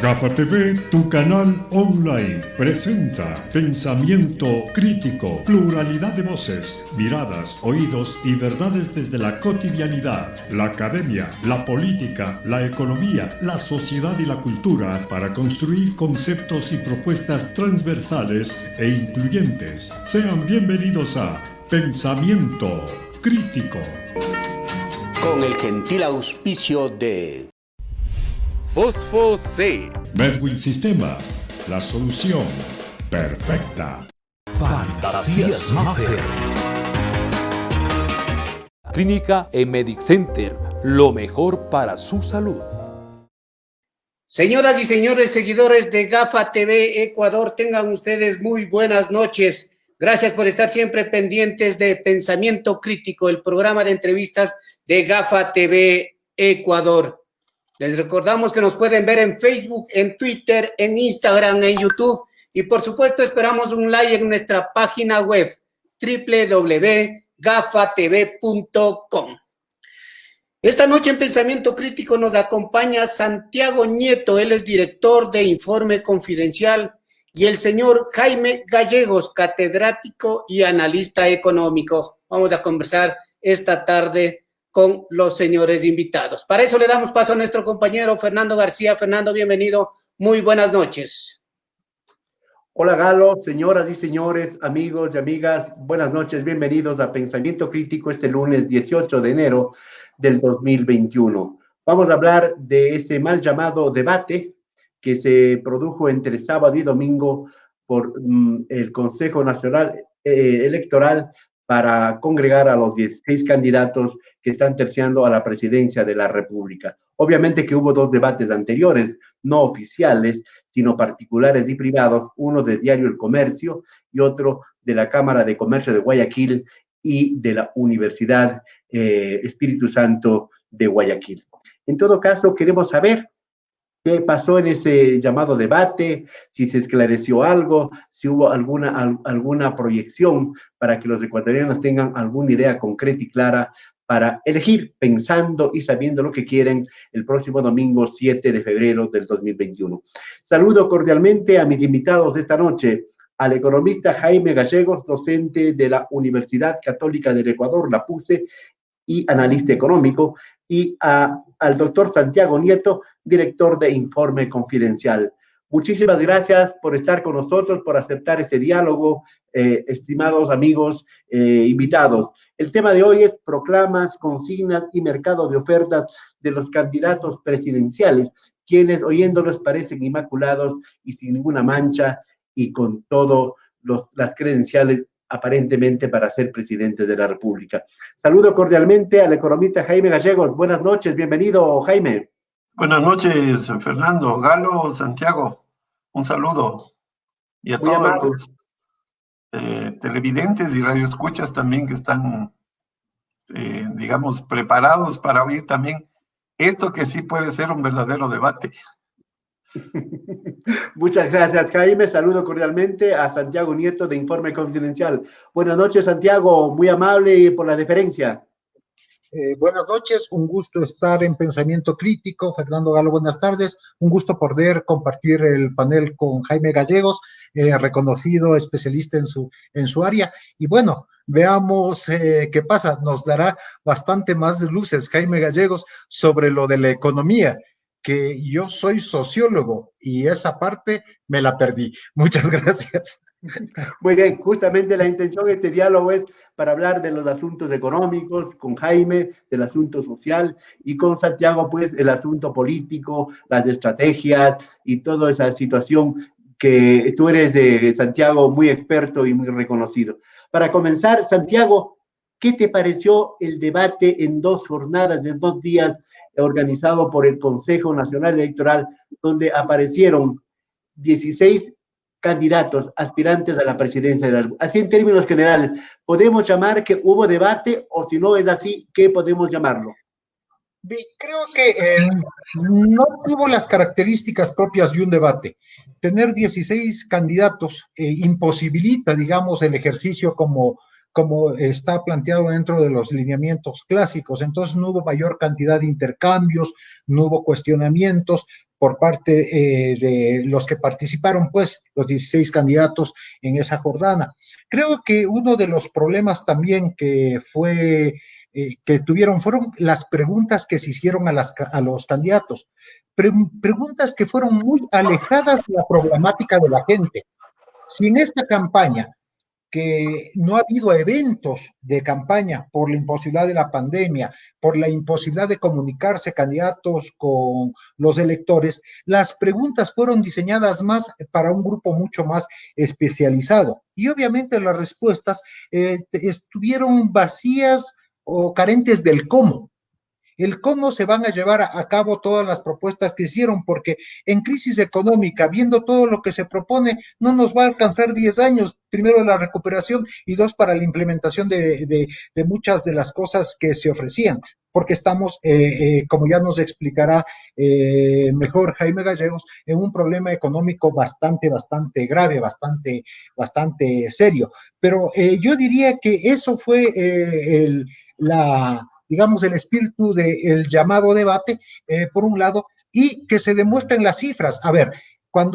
Gafa TV, tu canal online, presenta pensamiento crítico, pluralidad de voces, miradas, oídos y verdades desde la cotidianidad, la academia, la política, la economía, la sociedad y la cultura para construir conceptos y propuestas transversales e incluyentes. Sean bienvenidos a Pensamiento Crítico. Con el gentil auspicio de Fosfo C. Medwin Sistemas, la solución perfecta. Fantasías Maffer. Clínica Medic Center, lo mejor para su salud. Señoras y señores seguidores de Gafa TV Ecuador, tengan ustedes muy buenas noches. Gracias por estar siempre pendientes de Pensamiento Crítico, el programa de entrevistas de Gafa TV Ecuador. Les recordamos que nos pueden ver en Facebook, en Twitter, en Instagram, en YouTube y por supuesto esperamos un like en nuestra página web www.gafatv.com. Esta noche en Pensamiento Crítico nos acompaña Santiago Nieto, él es director de Informe Confidencial, y el señor Jaime Gallegos, catedrático y analista económico. Vamos a conversar esta tarde con los señores invitados. Para eso le damos paso a nuestro compañero Fernando García. Fernando, bienvenido. Muy buenas noches. Hola Galo, señoras y señores, amigos y amigas, buenas noches, bienvenidos a Pensamiento Crítico este lunes 18 de enero del 2021. Vamos a hablar de ese mal llamado debate que se produjo entre sábado y domingo por el Consejo Nacional Electoral para congregar a los 16 candidatos que están terciando a la presidencia de la República. Obviamente que hubo dos debates anteriores, no oficiales, sino particulares y privados, uno del diario El Comercio y otro de la Cámara de Comercio de Guayaquil y de la Universidad Espíritu Santo de Guayaquil. En todo caso, queremos saber qué pasó en ese llamado debate, si se esclareció algo, si hubo alguna proyección para que los ecuatorianos tengan alguna idea concreta y clara para elegir pensando y sabiendo lo que quieren el próximo domingo 7 de febrero del 2021. Saludo cordialmente a mis invitados de esta noche, al economista Jaime Gallegos, docente de la Universidad Católica del Ecuador, la PUCE, y analista económico, y al doctor Santiago Nieto, director de Informe Confidencial. Muchísimas gracias por estar con nosotros, por aceptar este diálogo, estimados amigos invitados. El tema de hoy es proclamas, consignas y mercado de ofertas de los candidatos presidenciales, quienes oyéndolos parecen inmaculados y sin ninguna mancha y con todas las credenciales aparentemente para ser presidente de la República. Saludo cordialmente al economista Jaime Gallegos. Buenas noches, bienvenido Jaime. Buenas noches, Fernando, Galo, Santiago, un saludo. Y a Muy todos amable. los televidentes y radioescuchas también que están, digamos, preparados para oír también esto que sí puede ser un verdadero debate. Muchas gracias, Jaime. Saludo cordialmente a Santiago Nieto de Informe Confidencial. Buenas noches, Santiago. Muy amable y por la deferencia. Buenas noches, un gusto estar en Pensamiento Crítico. Fernando Galo, buenas tardes. Un gusto poder compartir el panel con Jaime Gallegos, reconocido especialista en su área. Y bueno, veamos qué pasa. Nos dará bastante más luces Jaime Gallegos sobre lo de la economía, que yo soy sociólogo y esa parte me la perdí. Muchas gracias. Muy bien, justamente la intención de este diálogo es para hablar de los asuntos económicos, con Jaime, del asunto social, y con Santiago, pues, el asunto político, las estrategias y toda esa situación que tú eres de Santiago muy experto y muy reconocido. Para comenzar, Santiago, ¿qué te pareció el debate en dos jornadas de 2 días organizado por el Consejo Nacional Electoral, donde aparecieron 16 candidatos aspirantes a la presidencia de la República? Así en términos generales, ¿podemos llamar que hubo debate o si no es así, qué podemos llamarlo? Creo que no tuvo las características propias de un debate. Tener 16 candidatos imposibilita, digamos, el ejercicio como está planteado dentro de los lineamientos clásicos. Entonces no hubo mayor cantidad de intercambios, no hubo cuestionamientos, por parte de los que participaron, pues, los 16 candidatos en esa jornada. Creo que uno de los problemas también que tuvieron fueron las preguntas que se hicieron a los candidatos. Preguntas que fueron muy alejadas de la problemática de la gente. Si en esta campaña, que no ha habido eventos de campaña por la imposibilidad de la pandemia, por la imposibilidad de comunicarse candidatos con los electores, las preguntas fueron diseñadas más para un grupo mucho más especializado. Y obviamente las respuestas estuvieron vacías o carentes del cómo. El cómo se van a llevar a cabo todas las propuestas que hicieron, porque en crisis económica, viendo todo lo que se propone, no nos va a alcanzar 10 años, primero la recuperación y 2 para la implementación de muchas de las cosas que se ofrecían, porque estamos, como ya nos explicará mejor Jaime Gallegos, en un problema económico bastante grave, bastante serio. Pero yo diría que eso fue digamos, el espíritu del llamado debate, por un lado, y que se demuestra en las cifras. A ver,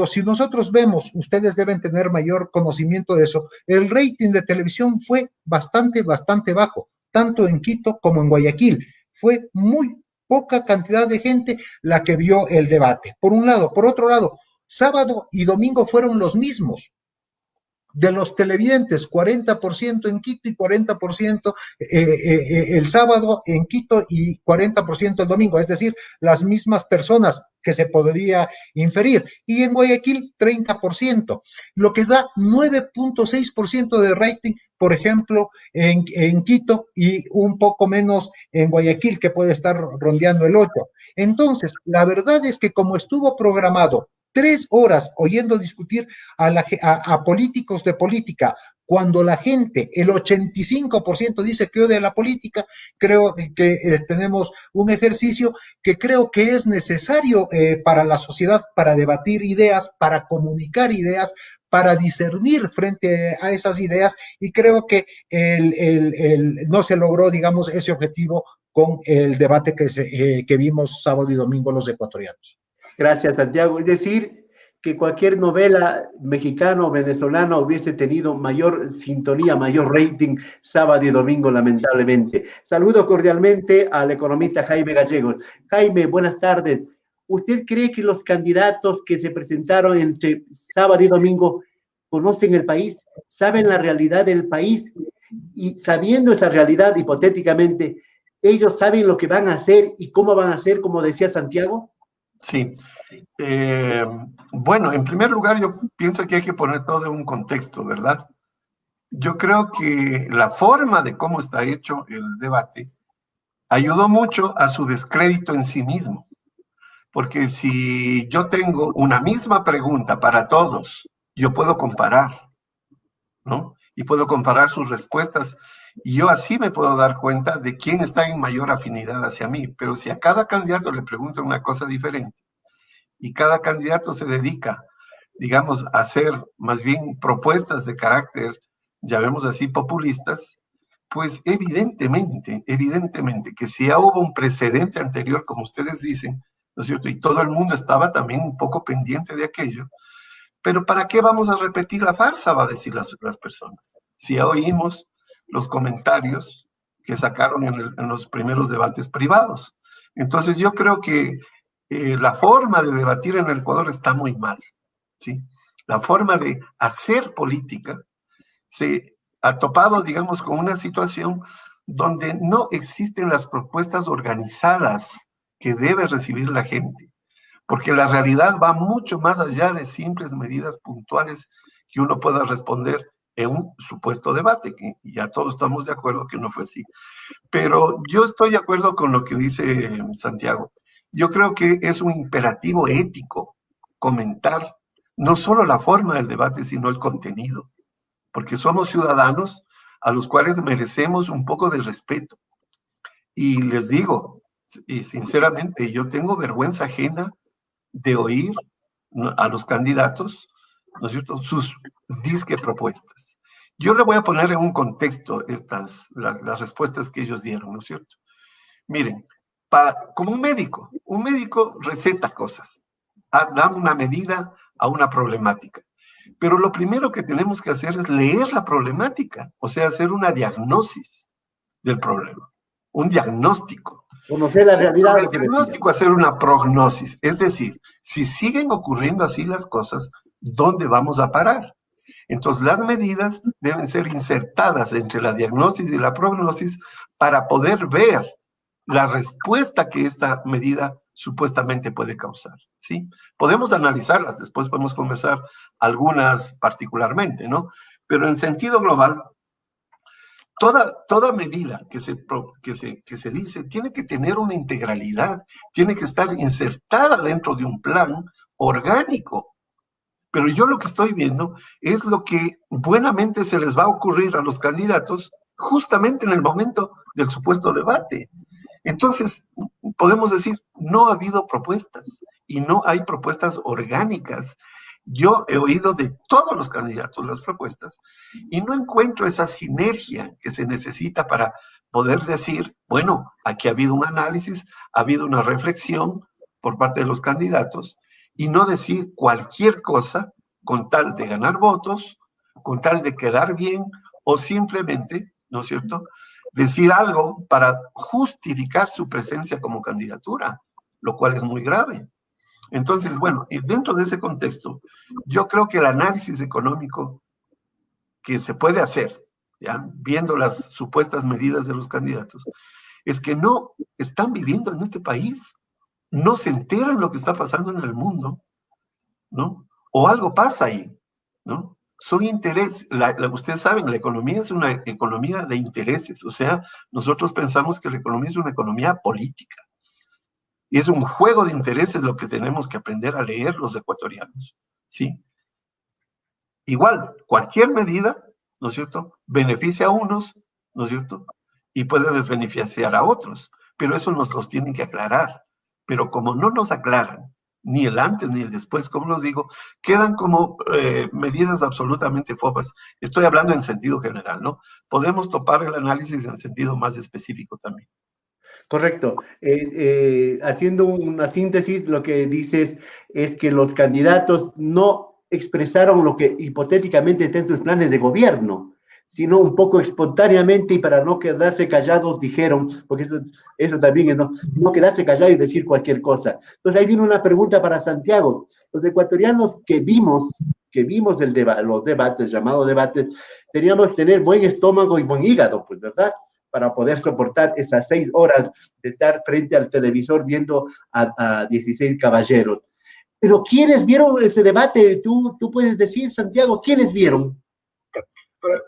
si nosotros vemos, ustedes deben tener mayor conocimiento de eso, el rating de televisión fue bastante bajo, tanto en Quito como en Guayaquil. Fue muy poca cantidad de gente la que vio el debate, por un lado. Por otro lado, sábado y domingo fueron los mismos. De los televidentes, 40% en Quito y 40% el sábado en Quito y 40% el domingo, es decir, las mismas personas que se podría inferir. Y en Guayaquil, 30%, lo que da 9.6% de rating, por ejemplo, en Quito y un poco menos en Guayaquil, que puede estar rondeando el 8%. Entonces, la verdad es que como estuvo programado 3 horas oyendo discutir a políticos de política, cuando la gente, el 85% dice que odia la política, creo que tenemos un ejercicio que creo que es necesario para la sociedad, para debatir ideas, para comunicar ideas, para discernir frente a esas ideas, y creo que no se logró, digamos, ese objetivo con el debate que vimos sábado y domingo los ecuatorianos. Gracias, Santiago. Es decir, que cualquier novela mexicana o venezolana hubiese tenido mayor sintonía, mayor rating sábado y domingo, lamentablemente. Saludo cordialmente al economista Jaime Gallegos. Jaime, buenas tardes. ¿Usted cree que los candidatos que se presentaron entre sábado y domingo conocen el país, saben la realidad del país? Y sabiendo esa realidad, hipotéticamente, ¿ellos saben lo que van a hacer y cómo van a hacer, como decía Santiago? Sí. Bueno, en primer lugar, yo pienso que hay que poner todo en un contexto, ¿verdad? Yo creo que la forma de cómo está hecho el debate ayudó mucho a su descrédito en sí mismo. Porque si yo tengo una misma pregunta para todos, yo puedo comparar, ¿no? Y puedo comparar sus respuestas, y yo así me puedo dar cuenta de quién está en mayor afinidad hacia mí. Pero si a cada candidato le preguntan una cosa diferente, y cada candidato se dedica, digamos, a hacer más bien propuestas de carácter, llamemos así, populistas, pues evidentemente que si ya hubo un precedente anterior, como ustedes dicen, ¿no es cierto? Y todo el mundo estaba también un poco pendiente de aquello, pero ¿para qué vamos a repetir la farsa? Va a decir las personas. Si ya oímos los comentarios que sacaron en los primeros debates privados. Entonces yo creo que la forma de debatir en el Ecuador está muy mal, ¿sí? La forma de hacer política se ha topado, digamos, con una situación donde no existen las propuestas organizadas que debe recibir la gente, porque la realidad va mucho más allá de simples medidas puntuales que uno pueda responder en un supuesto debate, que ya todos estamos de acuerdo que no fue así. Pero yo estoy de acuerdo con lo que dice Santiago. Yo creo que es un imperativo ético comentar no solo la forma del debate, sino el contenido, porque somos ciudadanos a los cuales merecemos un poco de respeto. Y les digo, y sinceramente, yo tengo vergüenza ajena de oír a los candidatos, ¿no es cierto?, sus disque propuestas. Yo le voy a poner en un contexto las respuestas que ellos dieron, ¿no es cierto? Miren, como un médico receta cosas, dan una medida a una problemática. Pero lo primero que tenemos que hacer es leer la problemática, o sea, hacer una diagnosis del problema, un diagnóstico. Conocer la realidad. Sobre el diagnóstico, hacer una prognosis, es decir, si siguen ocurriendo así las cosas, ¿dónde vamos a parar? Entonces, las medidas deben ser insertadas entre la diagnosis y la prognosis para poder ver la respuesta que esta medida supuestamente puede causar, ¿sí? Podemos analizarlas, después podemos conversar algunas particularmente, ¿no? Pero en sentido global, toda medida que se dice tiene que tener una integralidad, tiene que estar insertada dentro de un plan orgánico. Pero yo lo que estoy viendo es lo que buenamente se les va a ocurrir a los candidatos justamente en el momento del supuesto debate. Entonces, podemos decir, no ha habido propuestas y no hay propuestas orgánicas. Yo he oído de todos los candidatos las propuestas y no encuentro esa sinergia que se necesita para poder decir, bueno, aquí ha habido un análisis, ha habido una reflexión por parte de los candidatos y no decir cualquier cosa con tal de ganar votos, con tal de quedar bien o simplemente, ¿no es cierto?, decir algo para justificar su presencia como candidatura, lo cual es muy grave. Entonces, bueno, y dentro de ese contexto, yo creo que el análisis económico que se puede hacer, ¿ya?, viendo las supuestas medidas de los candidatos, es que no están viviendo en este país, no se enteran lo que está pasando en el mundo, ¿no? O algo pasa ahí, ¿no? Son intereses, ustedes saben, la economía es una economía de intereses, o sea, nosotros pensamos que la economía es una economía política. Y es un juego de intereses lo que tenemos que aprender a leer los ecuatorianos, ¿sí? Igual, cualquier medida, ¿no es cierto?, beneficia a unos, ¿no es cierto?, y puede desbeneficiar a otros, pero eso nos los tienen que aclarar. Pero como no nos aclaran, ni el antes ni el después, como los digo, quedan como medidas absolutamente fofas. Estoy hablando en sentido general, ¿no? Podemos topar el análisis en sentido más específico también. Correcto. Haciendo una síntesis, lo que dices es que los candidatos no expresaron lo que hipotéticamente está en sus planes de gobierno, sino un poco espontáneamente y para no quedarse callados dijeron, porque eso también es no quedarse callado y decir cualquier cosa. Entonces ahí viene una pregunta para Santiago. Los ecuatorianos que vimos los debates, llamados debates, teníamos que tener buen estómago y buen hígado, pues, ¿verdad?, para poder soportar esas 6 horas de estar frente al televisor viendo a 16 caballeros. Pero ¿quiénes vieron ese debate? Tú puedes decir, Santiago, ¿quiénes vieron?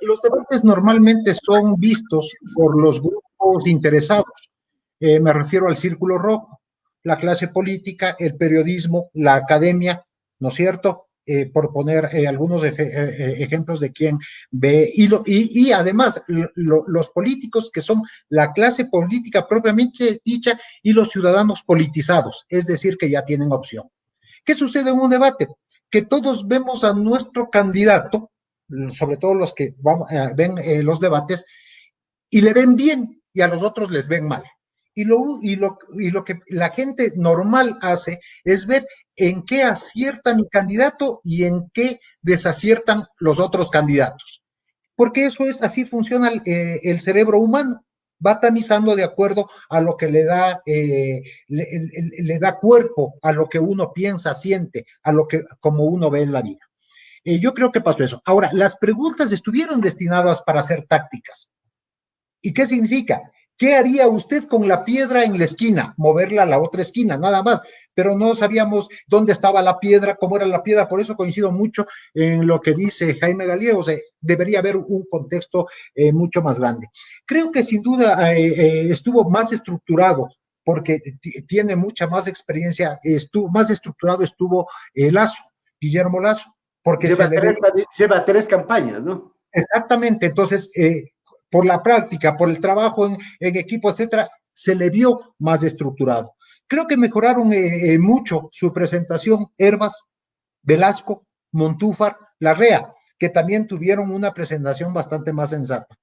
Los debates normalmente son vistos por los grupos interesados. Me refiero al Círculo Rojo, la clase política, el periodismo, la academia, ¿no es cierto?, por poner algunos ejemplos de quién ve, y además los políticos que son la clase política propiamente dicha y los ciudadanos politizados, es decir, que ya tienen opción. ¿Qué sucede en un debate? Que todos vemos a nuestro candidato, sobre todo los que ven los debates, y le ven bien, y a los otros les ven mal. Y lo que la gente normal hace es ver en qué acierta mi candidato y en qué desaciertan los otros candidatos. Porque eso es, así funciona el cerebro humano. Va tamizando de acuerdo a lo que le da cuerpo, a lo que uno piensa, siente, como uno ve en la vida. Yo creo que pasó eso. Ahora, las preguntas estuvieron destinadas para ser tácticas. ¿Y qué significa? ¿Qué haría usted con la piedra en la esquina? Moverla a la otra esquina, nada más. Pero no sabíamos dónde estaba la piedra, cómo era la piedra. Por eso coincido mucho en lo que dice Jaime Gallegos. Debería haber un contexto mucho más grande. Creo que sin duda estuvo más estructurado, porque tiene mucha más experiencia. Más estructurado estuvo Lasso, Guillermo Lasso. Porque lleva 3 campañas, ¿no? Exactamente. Entonces, por la práctica, por el trabajo en equipo, etcétera, se le vio más estructurado. Creo que mejoraron mucho su presentación Hervas, Velasco, Montúfar, Larrea, que también tuvieron una presentación bastante más sensata.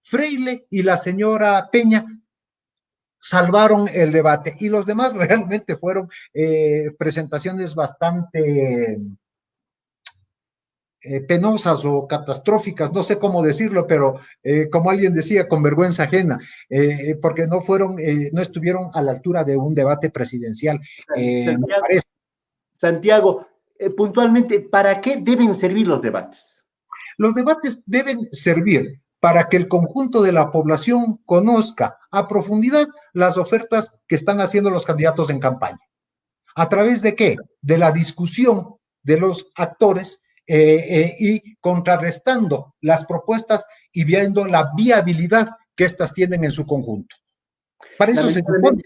Freile y la señora Peña salvaron el debate, y los demás realmente fueron presentaciones bastante penosas o catastróficas, no sé cómo decirlo, pero como alguien decía, con vergüenza ajena, porque no estuvieron a la altura de un debate presidencial, me parece. Santiago, puntualmente, ¿para qué deben servir los debates? Los debates deben servir para que el conjunto de la población conozca a profundidad las ofertas que están haciendo los candidatos en campaña. ¿A través de qué? De la discusión de los actores y contrarrestando las propuestas y viendo la viabilidad que éstas tienen en su conjunto. Para eso se supone.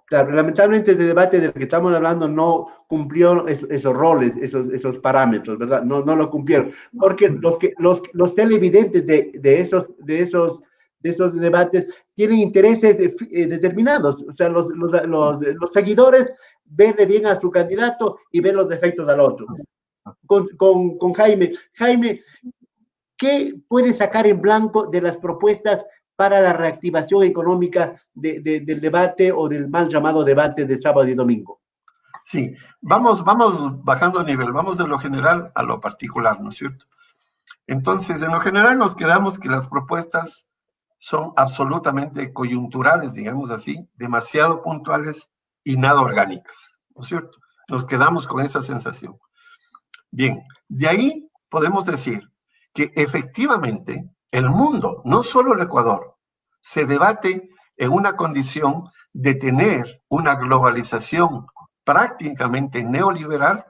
Claro, lamentablemente el debate del que estamos hablando no cumplió esos roles, esos parámetros, ¿verdad? No lo cumplieron, porque los televidentes de esos debates tienen intereses determinados, o sea, los seguidores ven bien a su candidato y ven los defectos al otro. Con Jaime, ¿qué puede sacar en blanco de las propuestas para la reactivación económica del debate o del mal llamado debate de sábado y domingo? Sí, vamos bajando a nivel, vamos de lo general a lo particular, ¿no es cierto? Entonces, en lo general nos quedamos que las propuestas son absolutamente coyunturales, digamos así, demasiado puntuales y nada orgánicas, ¿no es cierto? Nos quedamos con esa sensación. Bien, de ahí podemos decir que efectivamente el mundo, no solo el Ecuador, se debate en una condición de tener una globalización prácticamente neoliberal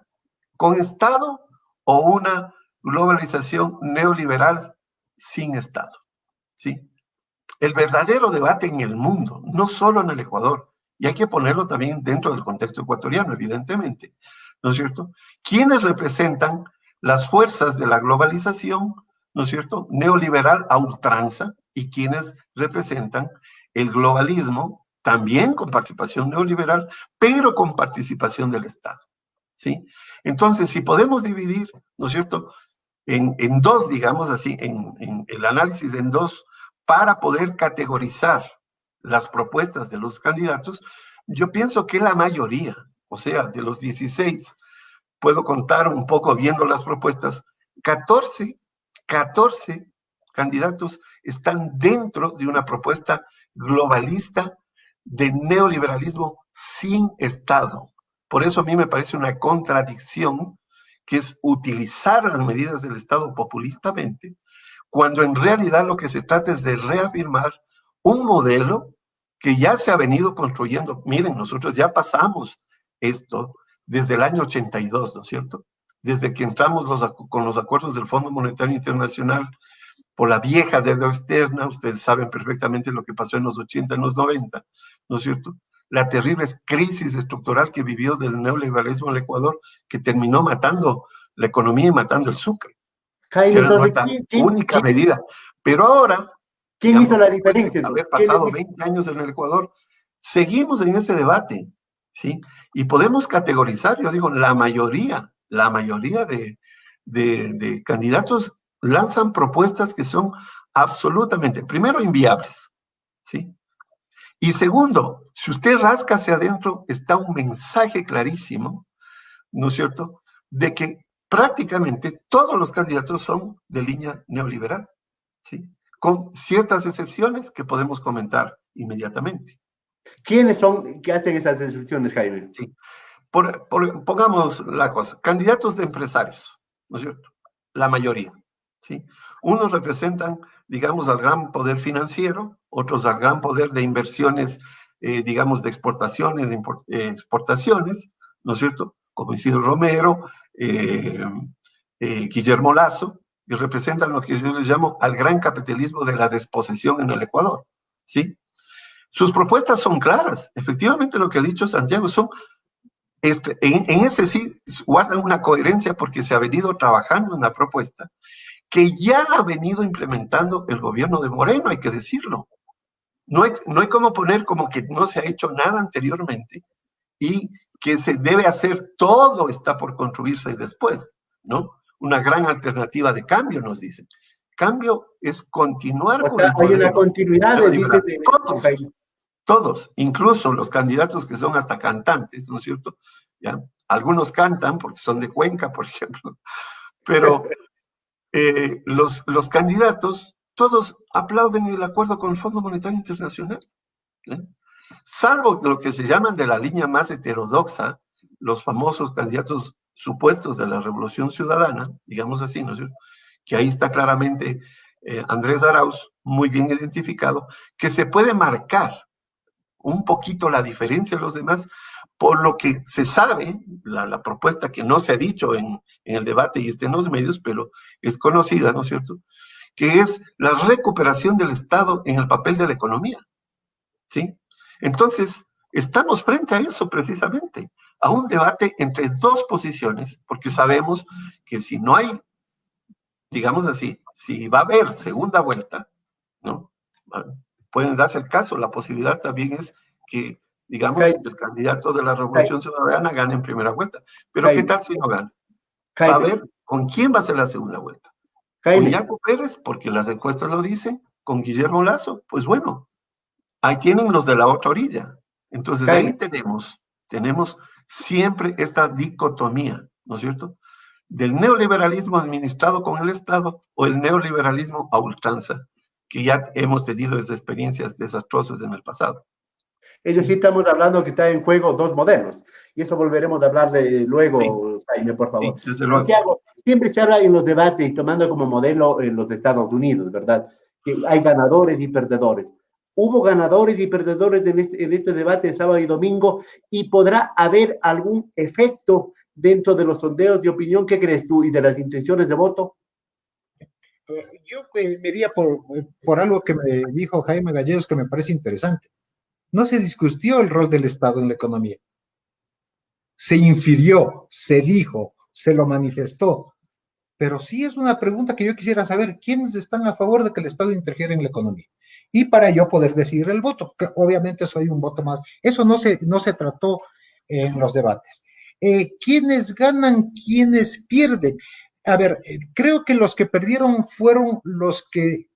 con Estado o una globalización neoliberal sin Estado, ¿sí? El verdadero debate en el mundo, no solo en el Ecuador, y hay que ponerlo también dentro del contexto ecuatoriano, evidentemente, ¿no es cierto? ¿Quiénes representan las fuerzas de la globalización, ¿no es cierto?, neoliberal a ultranza, y quienes representan el globalismo, también con participación neoliberal, pero con participación del Estado, ¿sí? Entonces, si podemos dividir, ¿no es cierto?, en dos, digamos así, en el análisis en dos, para poder categorizar las propuestas de los candidatos, yo pienso que la mayoría, o sea, de los 16, puedo contar un poco viendo las propuestas, 14 candidatos están dentro de una propuesta globalista de neoliberalismo sin Estado. Por eso a mí me parece una contradicción que es utilizar las medidas del Estado populistamente, cuando en realidad lo que se trata es de reafirmar un modelo que ya se ha venido construyendo. Miren, nosotros ya pasamos esto desde el año 82, ¿no es cierto? Desde que entramos con los acuerdos del Fondo Monetario Internacional por la vieja deuda externa, ustedes saben perfectamente lo que pasó en los 80, en los 90, ¿no es cierto? La terrible crisis estructural que vivió del neoliberalismo en el Ecuador, que terminó matando la economía y matando el sucre. Jaime, entonces, única medida. Pero ahora, ¿quién hizo la diferencia? Haber pasado 20 años en el Ecuador, seguimos en ese debate, ¿sí? Y podemos categorizar, yo digo, la mayoría de candidatos lanzan propuestas que son absolutamente, primero, inviables, ¿sí? Y segundo, si usted rasca hacia adentro, está un mensaje clarísimo, ¿no es cierto?, de que prácticamente todos los candidatos son de línea neoliberal, ¿sí?, con ciertas excepciones que podemos comentar inmediatamente. ¿Quiénes son que hacen esas excepciones, Jaime? Sí. Pongamos la cosa, candidatos de empresarios, ¿no es cierto?, la mayoría, ¿sí? Unos representan, digamos, al gran poder financiero, otros al gran poder de inversiones, digamos, de exportaciones, exportaciones, ¿no es cierto?, como Isidro Romero, Guillermo Lasso, y representan lo que yo les llamo al gran capitalismo de la desposesión en el Ecuador, ¿sí? Sus propuestas son claras, efectivamente lo que ha dicho Santiago son, en ese sí guardan una coherencia porque se ha venido trabajando en la propuesta que ya la ha venido implementando el gobierno de Moreno, hay que decirlo. No hay como poner como que no se ha hecho nada anteriormente y que se debe hacer, todo está por construirse después, ¿no? Una gran alternativa de cambio, nos dicen. Cambio es continuar con el hay una continuidad, dice. todos, incluso los candidatos que son hasta cantantes, ¿no es cierto? ¿Ya? Algunos cantan porque son de Cuenca, por ejemplo, pero los candidatos, todos aplauden el acuerdo con el Fondo Monetario Internacional, ¿eh? Salvo lo que se llaman de la línea más heterodoxa, los famosos candidatos supuestos de la Revolución Ciudadana, digamos así, ¿no es cierto? Que ahí está claramente Andrés Arauz, muy bien identificado, que se puede marcar un poquito la diferencia de los demás por lo que se sabe, la propuesta que no se ha dicho en el debate y está en los medios, pero es conocida, ¿no es cierto?, que es la recuperación del Estado en el papel de la economía, ¿sí? Entonces, estamos frente a eso precisamente, a un debate entre dos posiciones, porque sabemos que si no hay, digamos así, si va a haber segunda vuelta, ¿no? Pueden darse el caso, la posibilidad también es que, digamos, el candidato de la Revolución Ciudadana gane en primera vuelta. Pero ¿qué tal si no gana? Va a ver con quién va a ser la segunda vuelta. Con Yaco Pérez, porque las encuestas lo dicen, con Guillermo Lasso, pues bueno, ahí tienen los de la otra orilla. Entonces ahí tenemos siempre esta dicotomía, ¿no es cierto?, del neoliberalismo administrado con el Estado o el neoliberalismo a ultranza, que ya hemos tenido esas experiencias desastrosas en el pasado. Es decir, estamos hablando que está en juego dos modelos, y eso volveremos a hablar de luego, sí. Jaime, por favor. Sí, desde luego. Santiago, siempre se habla en los debates, tomando como modelo en los Estados Unidos, ¿verdad?, que hay ganadores y perdedores. Hubo ganadores y perdedores en este debate de sábado y domingo, y podrá haber algún efecto dentro de los sondeos de opinión. ¿Qué crees tú? Y de las intenciones de voto. Yo me iría por algo que me dijo Jaime Gallegos, que me parece interesante. No se discutió el rol del Estado en la economía. Se infirió, se dijo, se lo manifestó. Pero sí es una pregunta que yo quisiera saber: ¿quiénes están a favor de que el Estado interfiera en la economía? Y para yo poder decidir el voto, que obviamente soy un voto más. Eso no se trató en los debates. ¿Quiénes ganan? ¿Quiénes pierden? A ver, creo que los que perdieron fueron los que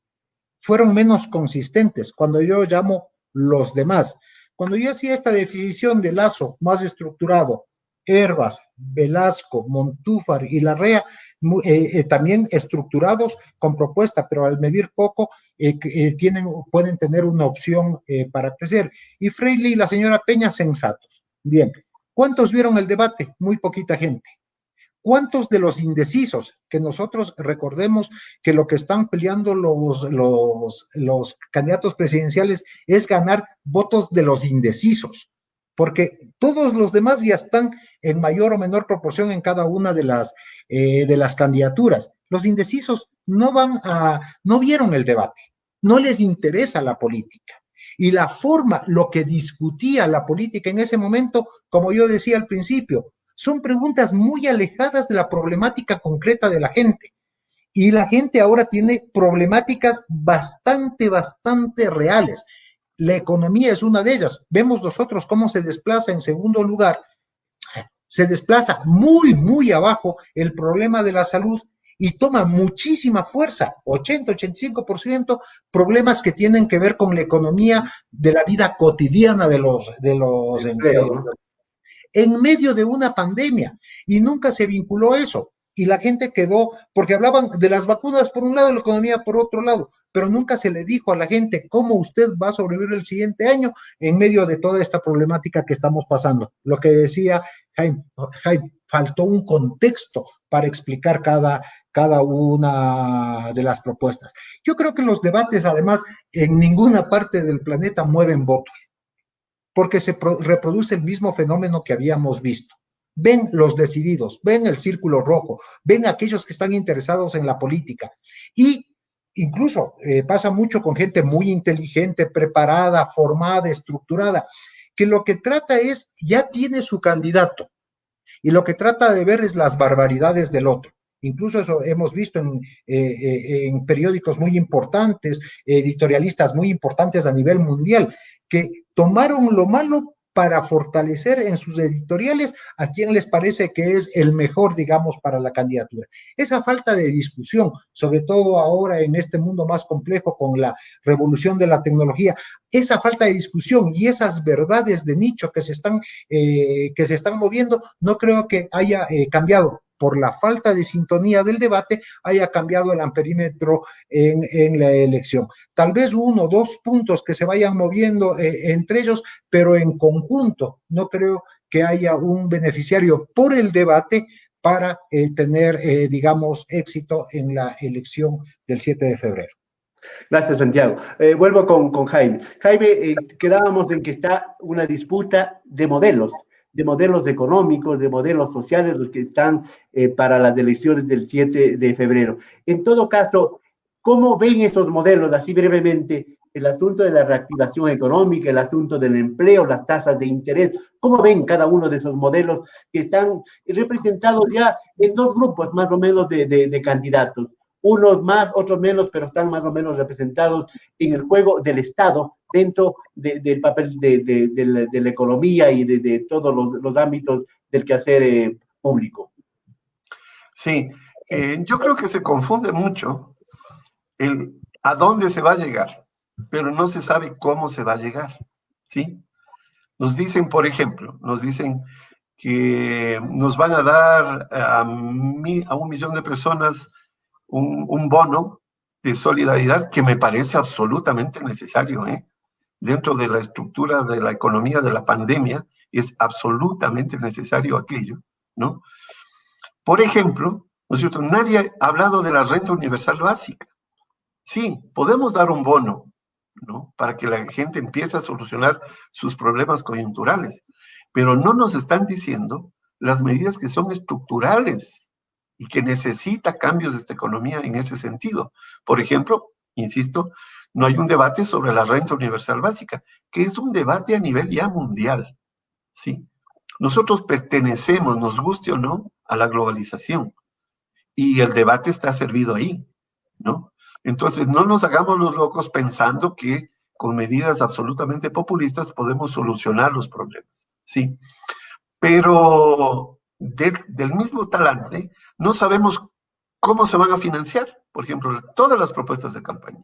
fueron menos consistentes, cuando yo llamo los demás. Cuando yo hacía esta definición de Lasso más estructurado, Hervas, Velasco, Montúfar y Larrea, también estructurados con propuesta, pero al medir poco pueden tener una opción para crecer. Y Freire y la señora Peña, sensatos. Bien, ¿cuántos vieron el debate? Muy poquita gente. ¿Cuántos de los indecisos, que nosotros recordemos que lo que están peleando los candidatos presidenciales es ganar votos de los indecisos? Porque todos los demás ya están en mayor o menor proporción en cada una de las candidaturas. Los indecisos no vieron el debate, no les interesa la política. Y la forma, lo que discutía la política en ese momento, como yo decía al principio, son preguntas muy alejadas de la problemática concreta de la gente. Y la gente ahora tiene problemáticas bastante reales. La economía es una de ellas. Vemos nosotros cómo se desplaza en segundo lugar. Se desplaza muy abajo el problema de la salud y toma muchísima fuerza, 80-85%, problemas que tienen que ver con la economía de la vida cotidiana de los enfermos. En medio de una pandemia, y nunca se vinculó eso, y la gente quedó, porque hablaban de las vacunas por un lado y la economía por otro lado, pero nunca se le dijo a la gente cómo usted va a sobrevivir el siguiente año en medio de toda esta problemática que estamos pasando. Lo que decía Jaime, faltó un contexto para explicar cada una de las propuestas. Yo creo que los debates, además, en ninguna parte del planeta mueven votos, porque se reproduce el mismo fenómeno que habíamos visto. Ven los decididos, ven el círculo rojo, ven aquellos que están interesados en la política. Y incluso pasa mucho con gente muy inteligente, preparada, formada, estructurada, que lo que trata es, ya tiene su candidato, y lo que trata de ver es las barbaridades del otro. Incluso eso hemos visto en periódicos muy importantes, editorialistas muy importantes a nivel mundial, que tomaron lo malo para fortalecer en sus editoriales a quien les parece que es el mejor, digamos, para la candidatura. Esa falta de discusión, sobre todo ahora en este mundo más complejo con la revolución de la tecnología, esa falta de discusión y esas verdades de nicho que se están moviendo, no creo que haya cambiado por la falta de sintonía del debate, haya cambiado el amperímetro en la elección. Tal vez 1 o 2 puntos que se vayan moviendo entre ellos, pero en conjunto no creo que haya un beneficiario por el debate para tener, digamos, éxito en la elección del 7 de febrero. Gracias, Santiago. Vuelvo con Jaime. Jaime, quedábamos en que está una disputa de modelos económicos, de modelos sociales, los que están para las elecciones del 7 de febrero. En todo caso, ¿cómo ven esos modelos, así brevemente, el asunto de la reactivación económica, el asunto del empleo, las tasas de interés? ¿Cómo ven cada uno de esos modelos que están representados ya en 2 grupos más o menos de candidatos? Unos más, otros menos, pero están más o menos representados en el juego del Estado dentro del papel de la economía y de todos los ámbitos del quehacer público. Sí, yo creo que se confunde mucho a dónde se va a llegar, pero no se sabe cómo se va a llegar, ¿sí? Nos dicen, por ejemplo, que nos van a dar a 1 millón de personas un bono de solidaridad que me parece absolutamente necesario, dentro de la estructura de la economía de la pandemia, es absolutamente necesario aquello, ¿no? Por ejemplo, ¿no es cierto? Nadie ha hablado de la renta universal básica. Sí, podemos dar un bono, ¿no?, para que la gente empiece a solucionar sus problemas coyunturales, pero no nos están diciendo las medidas que son estructurales y que necesita cambios de esta economía en ese sentido. Por ejemplo, insisto, no hay un debate sobre la renta universal básica, que es un debate a nivel ya mundial, ¿sí? Nosotros pertenecemos, nos guste o no, a la globalización, y el debate está servido ahí, ¿no? Entonces, no nos hagamos los locos pensando que con medidas absolutamente populistas podemos solucionar los problemas, ¿sí? Pero del mismo talante, no sabemos cómo se van a financiar, por ejemplo, todas las propuestas de campaña.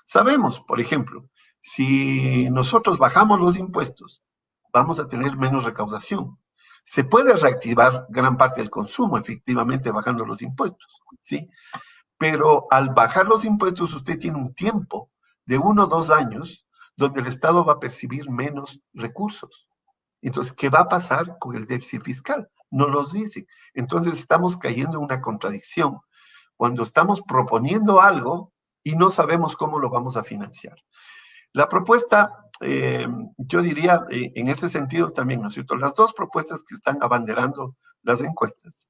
Sabemos, por ejemplo, si nosotros bajamos los impuestos, vamos a tener menos recaudación. Se puede reactivar gran parte del consumo, efectivamente, bajando los impuestos, ¿sí? Pero al bajar los impuestos, usted tiene un tiempo de 1 o 2 años donde el Estado va a percibir menos recursos. Entonces, ¿qué va a pasar con el déficit fiscal? No los dice. Entonces, estamos cayendo en una contradicción cuando estamos proponiendo algo y no sabemos cómo lo vamos a financiar. La propuesta, yo diría, en ese sentido también, ¿no es cierto? Las 2 propuestas que están abanderando las encuestas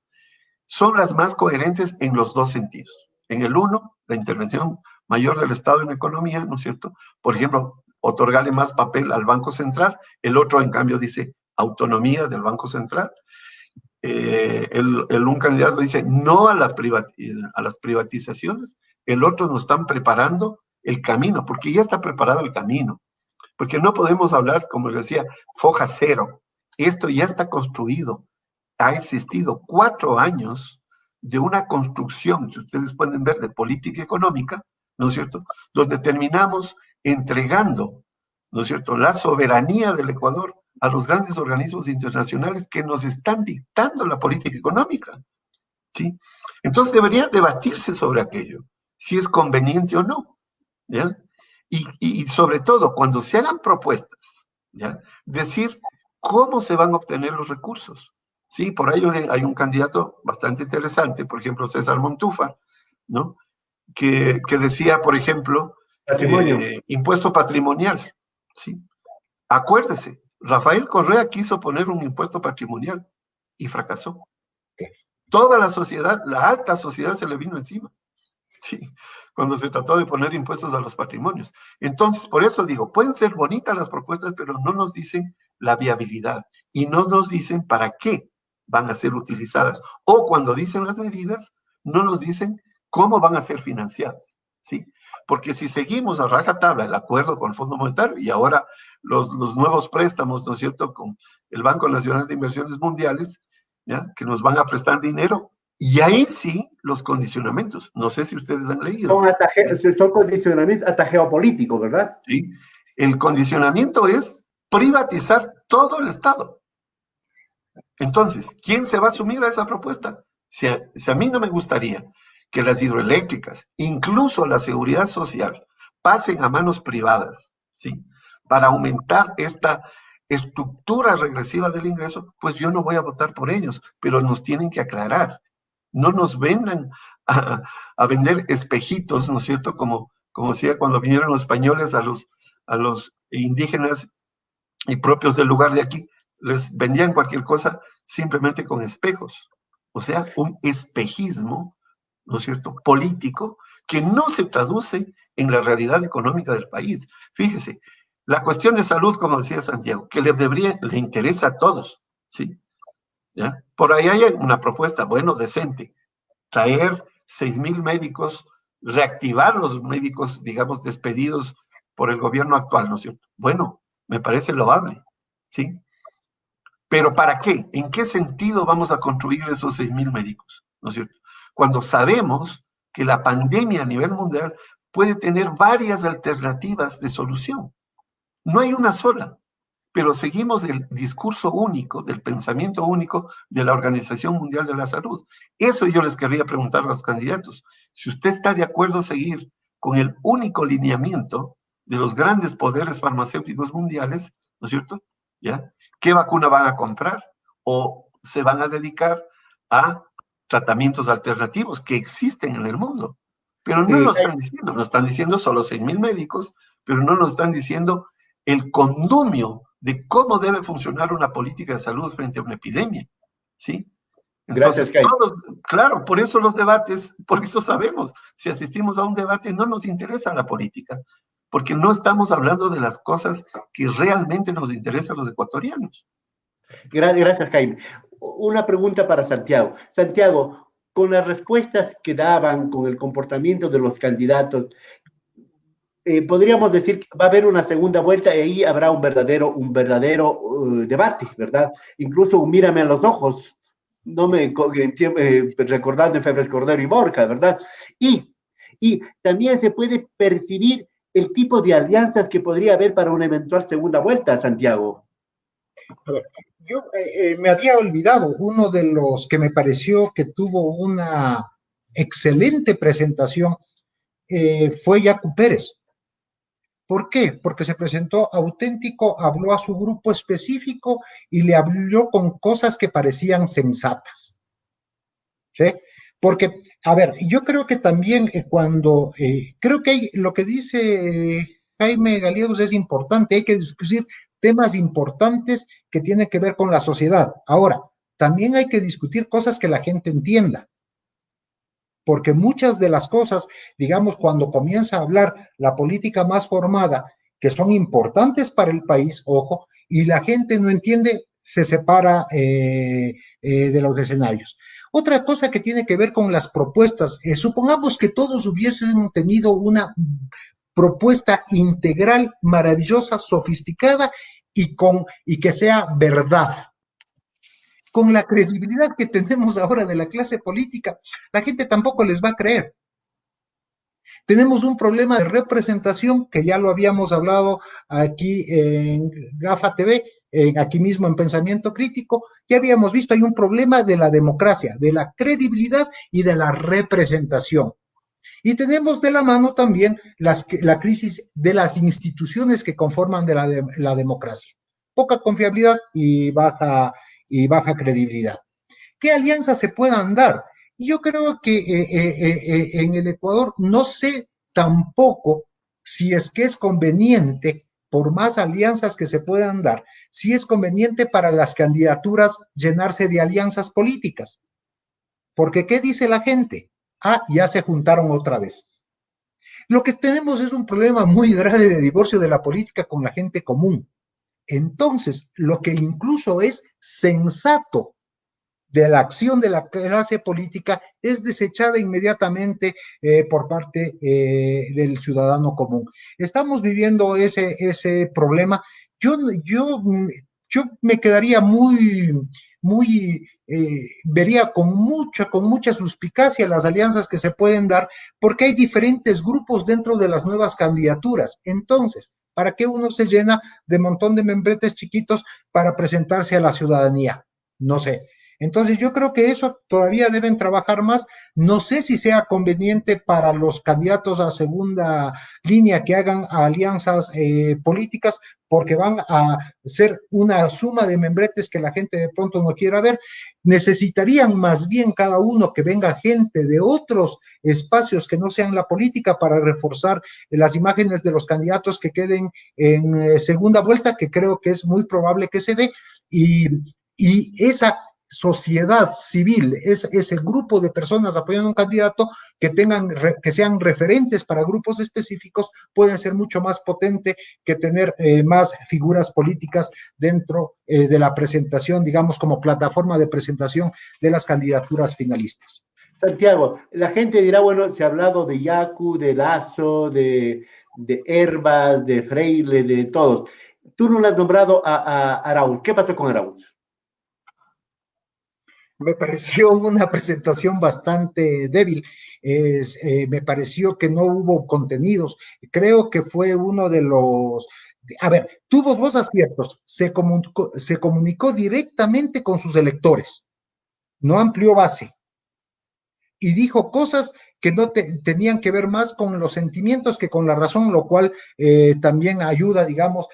son las más coherentes en los 2 sentidos. En el uno, la intervención mayor del Estado en la economía, ¿no es cierto? Por ejemplo, otorgarle más papel al Banco Central. El otro, en cambio, dice autonomía del Banco Central. Un candidato dice no a las privatizaciones. El otro nos están preparando el camino, porque ya está preparado el camino. Porque no podemos hablar, como les decía, foja cero. Esto ya está construido. Ha existido 4 años de una construcción, si ustedes pueden ver, de política económica, ¿no es cierto?, donde terminamos entregando, ¿no es cierto?, la soberanía del Ecuador a los grandes organismos internacionales que nos están dictando la política económica, ¿sí? Entonces debería debatirse sobre aquello, si es conveniente o no, ¿ya? Y sobre todo, cuando se hagan propuestas, ¿ya?, decir cómo se van a obtener los recursos. Sí, por ahí hay un candidato bastante interesante, por ejemplo, César Montúfar, ¿no?, que decía, por ejemplo, impuesto patrimonial, ¿sí? Acuérdese, Rafael Correa quiso poner un impuesto patrimonial y fracasó. Toda la sociedad, la alta sociedad se le vino encima, ¿sí?, cuando se trató de poner impuestos a los patrimonios. Entonces, por eso digo, pueden ser bonitas las propuestas, pero no nos dicen la viabilidad y no nos dicen para qué van a ser utilizadas. O cuando dicen las medidas, no nos dicen cómo van a ser financiadas, ¿sí? porque si seguimos a rajatabla el acuerdo con el Fondo Monetario y ahora los nuevos préstamos, ¿no es cierto?, con el Banco Nacional de Inversiones Mundiales, ¿ya?, que nos van a prestar dinero, y ahí sí los condicionamientos, no sé si ustedes han leído. Son condicionamientos hasta geopolíticos, ¿verdad? Sí, el condicionamiento es privatizar todo el Estado. Entonces, ¿quién se va a asumir a esa propuesta? Si a mí no me gustaría que las hidroeléctricas, incluso la seguridad social, pasen a manos privadas, ¿sí?, para aumentar esta estructura regresiva del ingreso, pues yo no voy a votar por ellos, pero nos tienen que aclarar. No nos vendan a vender espejitos, ¿no es cierto?, como decía cuando vinieron los españoles a los indígenas y propios del lugar de aquí, les vendían cualquier cosa simplemente con espejos. O sea, un espejismo, ¿no es cierto?, político, que no se traduce en la realidad económica del país. Fíjese, la cuestión de salud, como decía Santiago, que le interesa a todos, ¿sí? ¿Ya? Por ahí hay una propuesta, bueno, decente, traer 6,000 médicos, reactivar los médicos, digamos, despedidos por el gobierno actual, ¿no es cierto? Bueno, me parece loable, ¿sí? Pero ¿para qué? ¿En qué sentido vamos a construir esos 6,000 médicos? ¿No es cierto? Cuando sabemos que la pandemia a nivel mundial puede tener varias alternativas de solución. No hay una sola, pero seguimos el discurso único, del pensamiento único de la Organización Mundial de la Salud. Eso yo les querría preguntar a los candidatos. Si usted está de acuerdo a seguir con el único lineamiento de los grandes poderes farmacéuticos mundiales, ¿no es cierto? ¿Ya? ¿Qué vacuna van a comprar? ¿O se van a dedicar a tratamientos alternativos que existen en el mundo? Pero no nos están diciendo solo 6,000 médicos, pero no nos están diciendo el condumio de cómo debe funcionar una política de salud frente a una epidemia, ¿sí? Entonces, claro, por eso los debates, por eso sabemos, si asistimos a un debate no nos interesa la política, porque no estamos hablando de las cosas que realmente nos interesan a los ecuatorianos. Gracias, Jaime. Una pregunta para Santiago. Santiago, con las respuestas que daban, con el comportamiento de los candidatos, podríamos decir que va a haber una segunda vuelta y ahí habrá un verdadero debate, ¿verdad? Incluso un mírame a los ojos, recordando en Febres Cordero y Borja, ¿verdad? Y también se puede percibir el tipo de alianzas que podría haber para una eventual segunda vuelta, Santiago. A ver, yo me había olvidado, uno de los que me pareció que tuvo una excelente presentación fue Yacu Pérez. ¿Por qué? Porque se presentó auténtico, habló a su grupo específico y le habló con cosas que parecían sensatas. ¿Sí? Porque, a ver, yo creo que también creo que lo que dice Jaime Gallegos es importante, hay que discutir temas importantes que tienen que ver con la sociedad. Ahora, también hay que discutir cosas que la gente entienda. Porque muchas de las cosas, digamos, cuando comienza a hablar la política más formada, que son importantes para el país, ojo, y la gente no entiende, se separa de los escenarios. Otra cosa que tiene que ver con las propuestas, supongamos que todos hubiesen tenido una propuesta integral, maravillosa, sofisticada y que sea verdad. Con la credibilidad que tenemos ahora de la clase política, la gente tampoco les va a creer. Tenemos un problema de representación que ya lo habíamos hablado aquí en GAFA TV, aquí mismo en Pensamiento Crítico, ya habíamos visto, hay un problema de la democracia, de la credibilidad y de la representación. Y tenemos de la mano también la crisis de las instituciones que conforman la democracia. Poca confiabilidad y baja credibilidad. ¿Qué alianzas se puedan dar? Yo creo que en el Ecuador no sé tampoco si es que es conveniente, por más alianzas que se puedan dar, si es conveniente para las candidaturas llenarse de alianzas políticas. Porque ¿qué dice la gente? Ya se juntaron otra vez. Lo que tenemos es un problema muy grave de divorcio de la política con la gente común. Entonces, lo que incluso es sensato de la acción de la clase política es desechada inmediatamente por parte del ciudadano común. Estamos viviendo ese problema. Yo me quedaría vería con mucha suspicacia las alianzas que se pueden dar, porque hay diferentes grupos dentro de las nuevas candidaturas. Entonces, ¿para qué uno se llena de montón de membretes chiquitos para presentarse a la ciudadanía? No sé. Entonces yo creo que eso todavía deben trabajar más. No sé si sea conveniente para los candidatos a segunda línea que hagan alianzas políticas, porque van a ser una suma de membretes que la gente de pronto no quiera ver. Necesitarían más bien cada uno que venga gente de otros espacios que no sean la política para reforzar las imágenes de los candidatos que queden en segunda vuelta, que creo que es muy probable que se dé, y esa sociedad civil, ese grupo de personas apoyando a un candidato que sean referentes para grupos específicos, pueden ser mucho más potente que tener más figuras políticas dentro de la presentación, digamos, como plataforma de presentación de las candidaturas finalistas. Santiago, la gente dirá, bueno, se ha hablado de Yacu, de Lasso, de Herbas, de Freire, de todos. Tú no lo has nombrado a Arauz. ¿Qué pasó con Arauz? Me pareció una presentación bastante débil. Me pareció que no hubo contenidos. Creo que fue uno de los... A ver, tuvo dos aciertos. Se comunicó directamente con sus electores. No amplió base. Y dijo cosas que no tenían que ver más con los sentimientos que con la razón, lo cual también ayuda, digamos,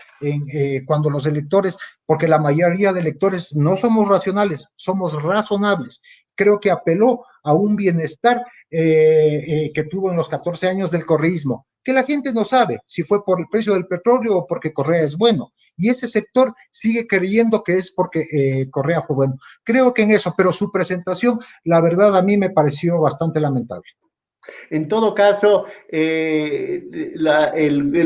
cuando los electores, porque la mayoría de electores no somos racionales, somos razonables. Creo que apeló a un bienestar que tuvo en los 14 años del correísmo, que la gente no sabe si fue por el precio del petróleo o porque Correa es bueno. Y ese sector sigue creyendo que es porque Correa fue bueno. Creo que en eso, pero su presentación, la verdad, a mí me pareció bastante lamentable. En todo caso, el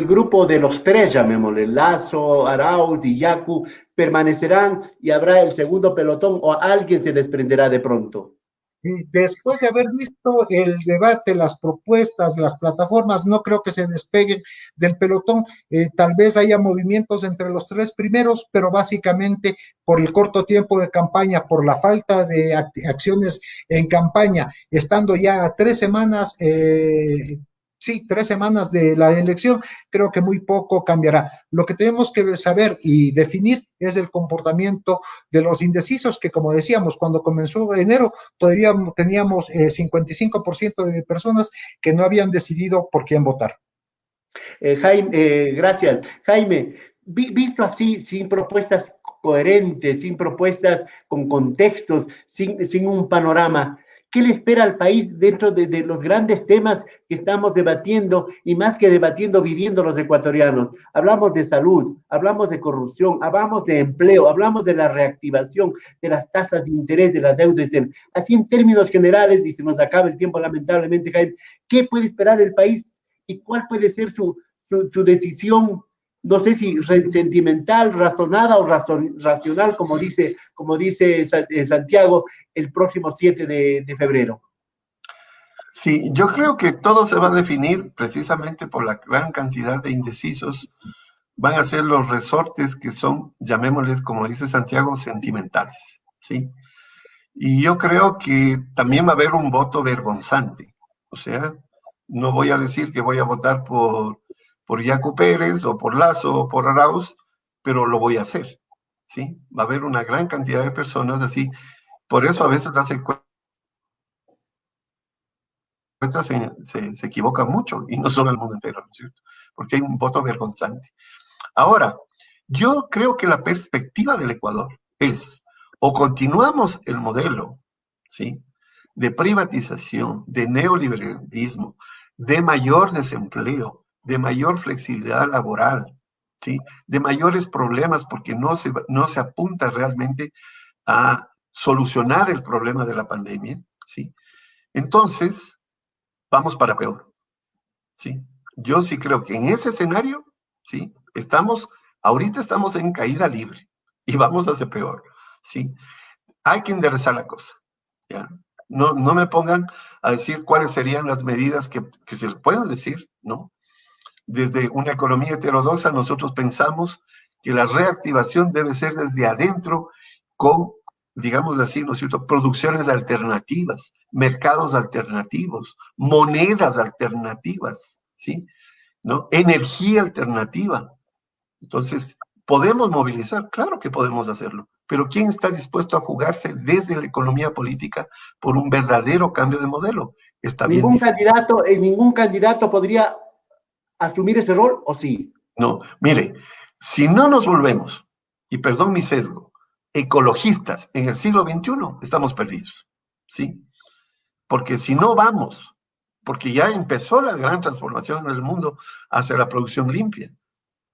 grupo de los tres, llamémosle, Lasso, Arauz y Yacu, permanecerán y habrá el segundo pelotón o alguien se desprenderá de pronto. Después de haber visto el debate, las propuestas, las plataformas, no creo que se despeguen del pelotón. Tal vez haya movimientos entre los tres primeros, pero básicamente por el corto tiempo de campaña, por la falta de acciones en campaña, estando ya a 3 semanas, 3 semanas de la elección, creo que muy poco cambiará. Lo que tenemos que saber y definir es el comportamiento de los indecisos, que como decíamos, cuando comenzó enero, todavía teníamos 55% de personas que no habían decidido por quién votar. Jaime, gracias. Jaime, visto así, sin propuestas coherentes, sin propuestas con contextos, sin un panorama, ¿qué le espera al país dentro de los grandes temas que estamos debatiendo y más que debatiendo, viviendo los ecuatorianos? Hablamos de salud, hablamos de corrupción, hablamos de empleo, hablamos de la reactivación, de las tasas de interés, de las deudas. Así en términos generales, y se nos acaba el tiempo lamentablemente, Jaime, ¿qué puede esperar el país y cuál puede ser su decisión? No sé si sentimental, razonada o racional, como dice Santiago, el próximo 7 de febrero. Sí, yo creo que todo se va a definir precisamente por la gran cantidad de indecisos. Van a ser los resortes que son, llamémosles, como dice Santiago, sentimentales, ¿sí? Y yo creo que también va a haber un voto vergonzante. O sea, no voy a decir que voy a votar por Yacu Pérez o por Lasso o por Arauz, pero lo voy a hacer, ¿sí? Va a haber una gran cantidad de personas así. Por eso a veces las encuestas se equivocan mucho, y no solo el mundo entero, ¿no es cierto? Porque hay un voto vergonzante. Ahora, yo creo que la perspectiva del Ecuador es, o continuamos el modelo, ¿sí?, de privatización, de neoliberalismo, de mayor desempleo, de mayor flexibilidad laboral, ¿sí?, de mayores problemas, porque no se apunta realmente a solucionar el problema de la pandemia, ¿sí? Entonces, vamos para peor, ¿sí? Yo sí creo que en ese escenario, ¿sí?, ahorita estamos en caída libre y vamos hacia peor, ¿sí? hay que enderezar la cosa. ¿Ya? No me pongan a decir cuáles serían las medidas que se les pueden decir, ¿no? Desde una economía heterodoxa nosotros pensamos que la reactivación debe ser desde adentro con, digamos así, ¿no es cierto?, producciones alternativas, mercados alternativos, monedas alternativas, ¿sí? ¿No? Energía alternativa. Entonces, ¿podemos movilizar? Claro que podemos hacerlo, pero ¿quién está dispuesto a jugarse desde la economía política por un verdadero cambio de modelo? Está bien difícil. Ningún candidato podría asumir ese rol, ¿o sí? No, mire, si no nos volvemos, y perdón mi sesgo, ecologistas en el siglo XXI, estamos perdidos, ¿sí? Porque si no vamos, porque ya empezó la gran transformación en el mundo hacia la producción limpia,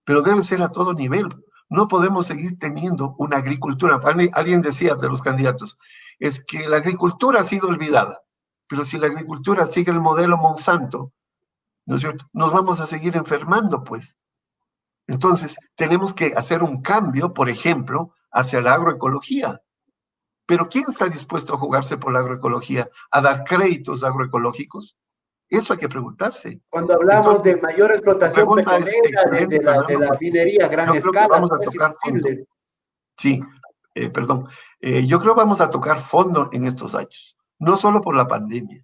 pero debe ser a todo nivel. No podemos seguir teniendo una agricultura. Alguien decía de los candidatos, es que la agricultura ha sido olvidada, pero si la agricultura sigue el modelo Monsanto, ¿no es cierto?, nos vamos a seguir enfermando, pues. Entonces, tenemos que hacer un cambio, por ejemplo, hacia la agroecología. Pero ¿quién está dispuesto a jugarse por la agroecología, a dar créditos agroecológicos? Eso hay que preguntarse. Cuando hablamos Entonces, de mayor explotación petrolera, de la porque minería a gran yo creo que escala, vamos a ¿no es tocar fondo. imposible? Sí, perdón. Yo creo que vamos a tocar fondo en estos años, no solo por la pandemia,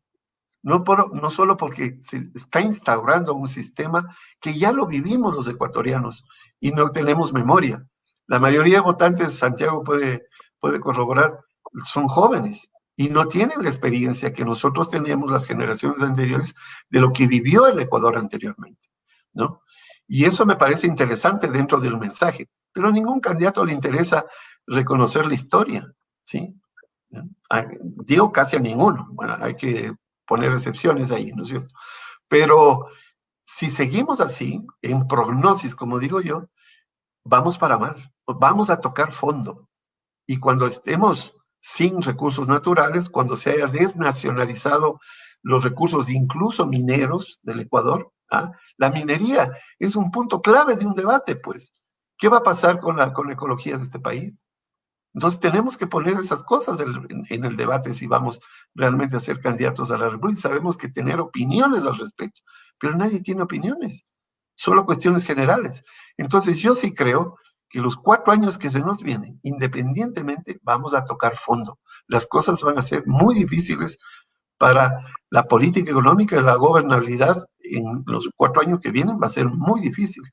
no solo porque se está instaurando un sistema que ya lo vivimos los ecuatorianos y no tenemos memoria. La mayoría de votantes, Santiago puede corroborar, son jóvenes y no tienen la experiencia que nosotros teníamos las generaciones anteriores de lo que vivió el Ecuador anteriormente, ¿no? Y eso me parece interesante dentro del mensaje, pero a ningún candidato le interesa reconocer la historia, ¿sí? Digo casi a ninguno, bueno, hay que poner excepciones ahí, ¿no es cierto? Pero si seguimos así, en prognosis, como digo yo, vamos para mal, vamos a tocar fondo. Y cuando estemos sin recursos naturales, cuando se haya desnacionalizado los recursos, incluso mineros del Ecuador, la minería es un punto clave de un debate, pues. ¿Qué va a pasar con la ecología de este país? Entonces tenemos que poner esas cosas en el debate si vamos realmente a ser candidatos a la República. Sabemos que tener opiniones al respecto, pero nadie tiene opiniones, solo cuestiones generales. Entonces yo sí creo que los 4 años que se nos vienen, independientemente, vamos a tocar fondo. Las cosas van a ser muy difíciles para la política económica y la gobernabilidad en los 4 años que vienen, va a ser muy difícil.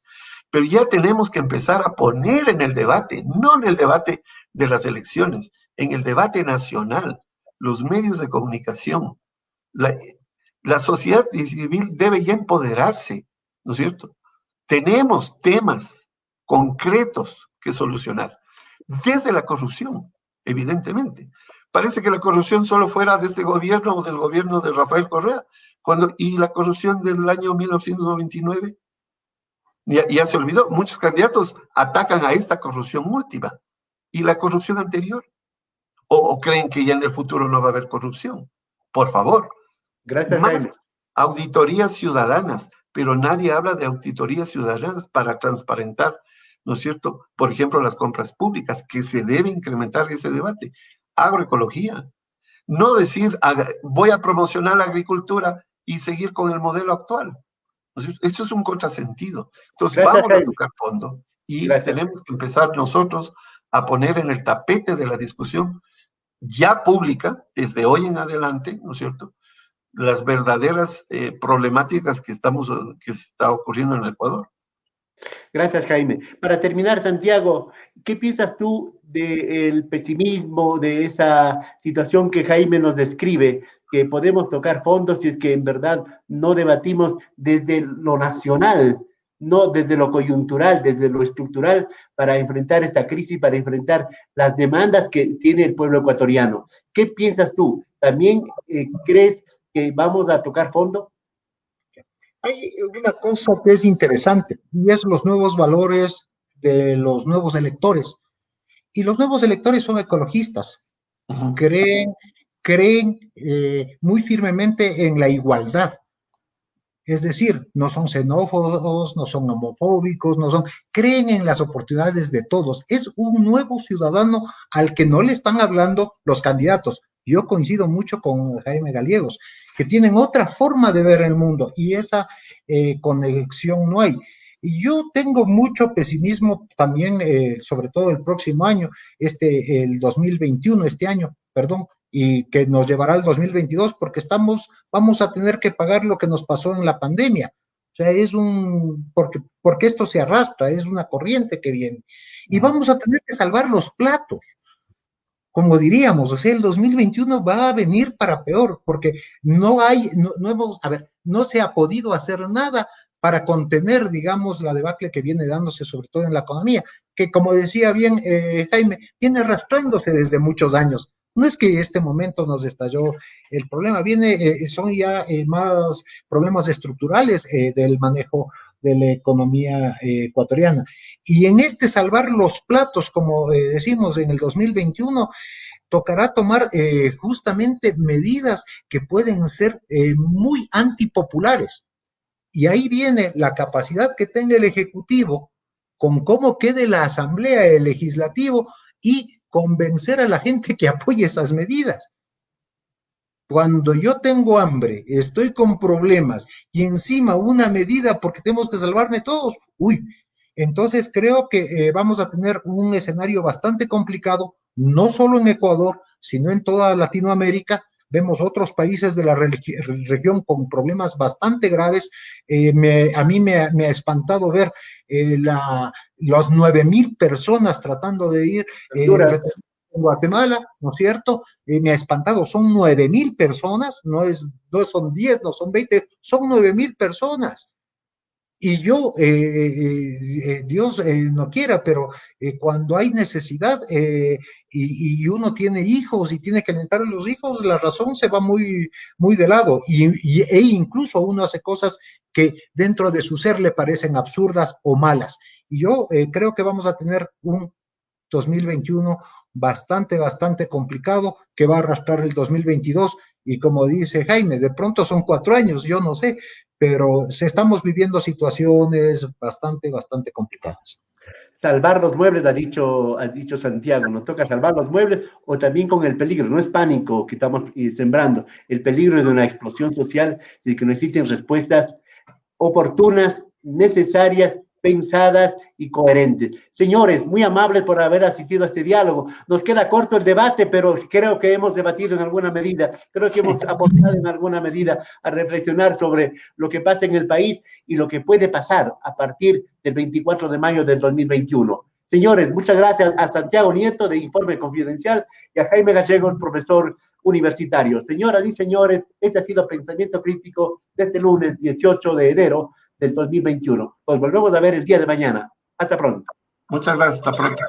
Pero ya tenemos que empezar a poner en el debate, no en el debate de las elecciones, en el debate nacional, los medios de comunicación. La sociedad civil debe ya empoderarse, ¿no es cierto? Tenemos temas concretos que solucionar, desde la corrupción, evidentemente. Parece que la corrupción solo fuera de este gobierno o del gobierno de Rafael Correa, y la corrupción del año 1999, ya se olvidó. Muchos candidatos atacan a esta corrupción última y la corrupción anterior, o creen que ya en el futuro no va a haber corrupción. Por favor, Gracias, más Jaime. auditorías ciudadanas, pero nadie habla de auditorías ciudadanas para transparentar, ¿no es cierto?, por ejemplo, las compras públicas, que se debe incrementar ese debate. Agroecología. No decir, voy a promocionar la agricultura y seguir con el modelo actual. Esto es un contrasentido. Entonces, Gracias, vamos a Jaime. tocar fondo y Gracias. tenemos que empezar nosotros a poner en el tapete de la discusión ya pública, desde hoy en adelante, ¿no es cierto?, las verdaderas problemáticas que está ocurriendo en el Ecuador. Gracias, Jaime. Para terminar, Santiago, ¿qué piensas tú del pesimismo, de esa situación que Jaime nos describe, que podemos tocar fondo si es que en verdad no debatimos desde lo nacional, no desde lo coyuntural, desde lo estructural, para enfrentar esta crisis, para enfrentar las demandas que tiene el pueblo ecuatoriano? ¿Qué piensas tú? ¿También crees que vamos a tocar fondo? Hay una cosa que es interesante y es los nuevos valores de los nuevos electores. Y los nuevos electores son ecologistas. Uh-huh. Creen muy firmemente en la igualdad. Es decir, no son xenófobos, no son homofóbicos, creen en las oportunidades de todos. Es un nuevo ciudadano al que no le están hablando los candidatos. Yo coincido mucho con Jaime Gallegos, que tienen otra forma de ver el mundo y esa conexión no hay. Y yo tengo mucho pesimismo también, sobre todo el próximo año, el 2021, este año, perdón, y que nos llevará al 2022, porque vamos a tener que pagar lo que nos pasó en la pandemia. O sea, porque esto se arrastra, es una corriente que viene. Y vamos a tener que salvar los platos, como diríamos. O sea, el 2021 va a venir para peor, porque no se ha podido hacer nada para contener, digamos, la debacle que viene dándose, sobre todo en la economía, que, como decía bien Jaime, viene arrastrándose desde muchos años. No es que este momento nos estalló el problema, son ya más problemas estructurales del manejo de la economía ecuatoriana. Y en salvar los platos, como decimos, en el 2021, tocará tomar justamente medidas que pueden ser muy antipopulares. Y ahí viene la capacidad que tenga el Ejecutivo con cómo quede la Asamblea, el Legislativo, y convencer a la gente que apoye esas medidas. Cuando yo tengo hambre, estoy con problemas y encima una medida porque tenemos que salvarme todos, entonces creo que vamos a tener un escenario bastante complicado, no solo en Ecuador, sino en toda Latinoamérica. Vemos otros países de la región con problemas bastante graves. A mí me ha espantado ver los 9,000 personas tratando de ir en Guatemala, ¿no es cierto? Me ha espantado, son 9,000 personas, no son 10, no son 20, son 9,000 personas. Y yo, Dios no quiera, pero cuando hay necesidad y uno tiene hijos y tiene que alimentar a los hijos, la razón se va muy, muy de lado e incluso uno hace cosas que dentro de su ser le parecen absurdas o malas. Y yo creo que vamos a tener un 2021 bastante, bastante complicado que va a arrastrar el 2022. Y como dice Jaime, de pronto son 4 años, yo no sé, pero estamos viviendo situaciones bastante, bastante complicadas. Salvar los muebles, ha dicho Santiago, nos toca salvar los muebles o también con el peligro, no es pánico que estamos sembrando, el peligro de una explosión social, de que necesiten respuestas oportunas, necesarias, pensadas y coherentes. Señores, muy amables por haber asistido a este diálogo. Nos queda corto el debate, pero creo que hemos debatido en alguna medida, creo que hemos aportado en alguna medida a reflexionar sobre lo que pasa en el país y lo que puede pasar a partir del 24 de mayo del 2021. Señores, muchas gracias a Santiago Nieto de Informe Confidencial y a Jaime Gallegos, profesor universitario. Señoras y señores, este ha sido Pensamiento Crítico de este lunes 18 de enero del 2021. Nos volvemos a ver el día de mañana. Hasta pronto. Muchas gracias, hasta pronto.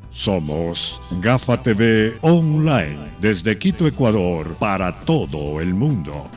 Somos Gafa TV Online, desde Quito, Ecuador, para todo el mundo.